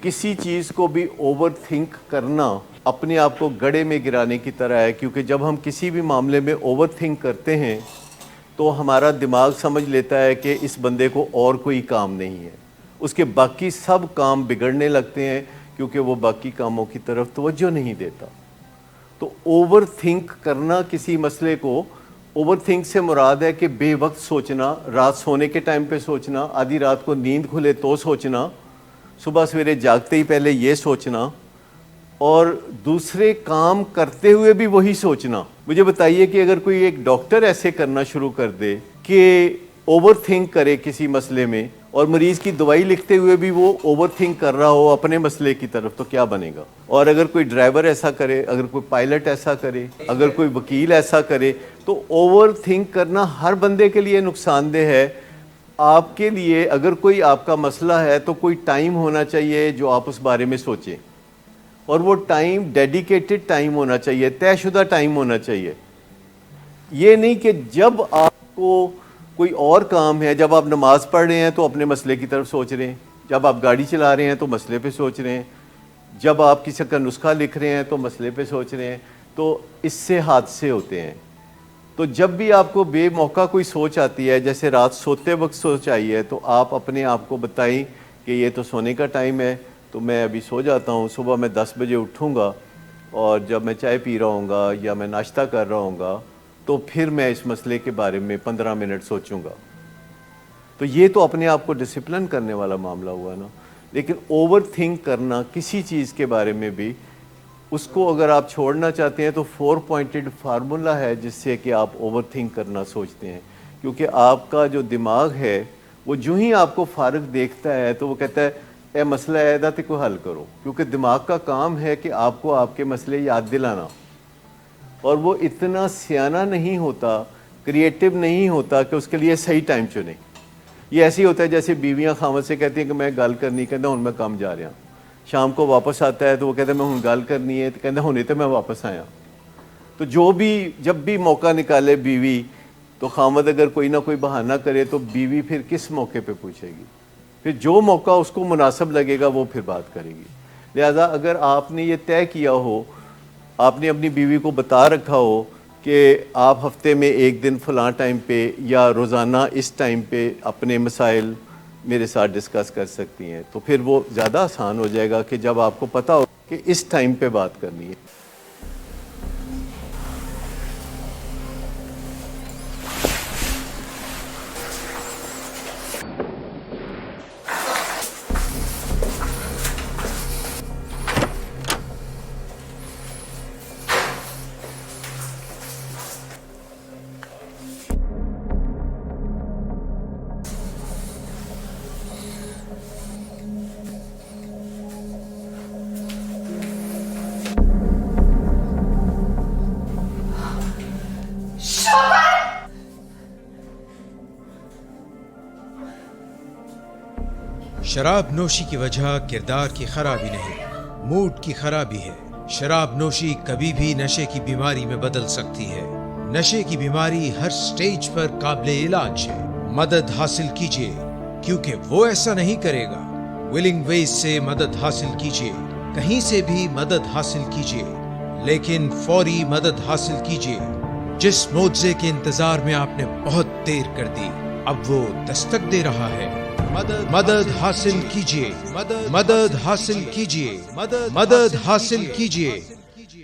کسی چیز کو بھی اوور تھنک کرنا اپنے آپ کو گڑھے میں گرانے کی طرح ہے، کیونکہ جب ہم کسی بھی معاملے میں اوور تھنک کرتے ہیں تو ہمارا دماغ سمجھ لیتا ہے کہ اس بندے کو اور کوئی کام نہیں ہے، اس کے باقی سب کام بگڑنے لگتے ہیں کیونکہ وہ باقی کاموں کی طرف توجہ نہیں دیتا۔ تو اوور تھنک کرنا کسی مسئلے کو، اوور تھنک سے مراد ہے کہ بے وقت سوچنا، رات سونے کے ٹائم پہ سوچنا، آدھی رات کو نیند کھلے تو سوچنا، صبح سویرے جاگتے ہی پہلے یہ سوچنا، اور دوسرے کام کرتے ہوئے بھی وہی سوچنا۔ مجھے بتائیے کہ اگر کوئی ایک ڈاکٹر ایسے کرنا شروع کر دے کہ اوور تھنک کرے کسی مسئلے میں، اور مریض کی دوائی لکھتے ہوئے بھی وہ اوور تھنک کر رہا ہو اپنے مسئلے کی طرف، تو کیا بنے گا؟ اور اگر کوئی ڈرائیور ایسا کرے، اگر کوئی پائلٹ ایسا کرے، اگر کوئی وکیل ایسا کرے، تو اوور تھنک کرنا ہر بندے کے لیے نقصان دہ ہے۔ آپ کے لیے اگر کوئی آپ کا مسئلہ ہے تو کوئی ٹائم ہونا چاہیے جو آپ اس بارے میں سوچیں، اور وہ ٹائم ڈیڈیکیٹڈ ٹائم ہونا چاہیے، طے شدہ ٹائم ہونا چاہیے۔ یہ نہیں کہ جب آپ کو کوئی اور کام ہے، جب آپ نماز پڑھ رہے ہیں تو اپنے مسئلے کی طرف سوچ رہے ہیں، جب آپ گاڑی چلا رہے ہیں تو مسئلے پہ سوچ رہے ہیں، جب آپ کسی کا نسخہ لکھ رہے ہیں تو مسئلے پہ سوچ رہے ہیں، تو اس سے حادثے ہوتے ہیں۔ تو جب بھی آپ کو بے موقع کوئی سوچ آتی ہے، جیسے رات سوتے وقت سوچ آئی ہے، تو آپ اپنے آپ کو بتائیں کہ یہ تو سونے کا ٹائم ہے، تو میں ابھی سو جاتا ہوں، صبح میں 10 بجے اٹھوں گا، اور جب میں چائے پی رہا ہوں گا یا میں ناشتہ کر رہا ہوں گا تو پھر میں اس مسئلے کے بارے میں 15 منٹ سوچوں گا۔ تو یہ تو اپنے آپ کو ڈسپلن کرنے والا معاملہ ہوا نا۔ لیکن اوور تھنک کرنا کسی چیز کے بارے میں بھی، اس کو اگر آپ چھوڑنا چاہتے ہیں تو 4 پوائنٹڈ فارمولا ہے جس سے کہ آپ اوور تھنک کرنا سوچتے ہیں، کیونکہ آپ کا جو دماغ ہے وہ جو ہی آپ کو فارغ دیکھتا ہے تو وہ کہتا ہے اے مسئلہ ہے دا تے کوئی حل کرو، کیونکہ دماغ کا کام ہے کہ آپ کو آپ کے مسئلے یاد دلانا، اور وہ اتنا سیانہ نہیں ہوتا، کریٹو نہیں ہوتا کہ اس کے لیے صحیح ٹائم چنے۔ یہ ایسے ہی ہوتا ہے جیسے بیویاں خاوند سے کہتی ہیں کہ میں گل کرنی، کہتا ہوں میں کام جا رہا ہوں، شام کو واپس آتا ہے تو وہ کہتا ہے میں ہوں گل کرنی ہے، تو کہتا ہونے تو میں واپس آیا۔ تو جب بھی موقع نکالے بیوی، تو خاوند اگر کوئی نہ کوئی بہانہ کرے تو بیوی پھر کس موقع پہ پوچھے گی؟ پھر جو موقع اس کو مناسب لگے گا وہ پھر بات کرے گی۔ لہذا اگر آپ نے یہ طے کیا ہو، آپ نے اپنی بیوی کو بتا رکھا ہو کہ آپ ہفتے میں ایک دن فلاں ٹائم پہ یا روزانہ اس ٹائم پہ اپنے مسائل میرے ساتھ ڈسکس کر سکتی ہیں، تو پھر وہ زیادہ آسان ہو جائے گا کہ جب آپ کو پتہ ہو کہ اس ٹائم پہ بات کرنی ہے۔ شراب نوشی کی وجہ کردار کی خرابی نہیں، موڈ کی خرابی ہے۔ شراب نوشی کبھی بھی نشے کی بیماری میں بدل سکتی ہے۔ نشے کی بیماری ہر سٹیج پر قابل علاج ہے۔ مدد حاصل کیجیے، کیونکہ وہ ایسا نہیں کرے گا۔ ولنگ ویز سے مدد حاصل کیجیے، کہیں سے بھی مدد حاصل کیجیے، لیکن فوری مدد حاصل کیجیے۔ جس معجزے کے انتظار میں آپ نے بہت دیر کر دی، اب وہ دستک دے رہا ہے۔ مدد حاصل کیجیے، مدد حاصل کیجیے، مدد حاصل کیجیے۔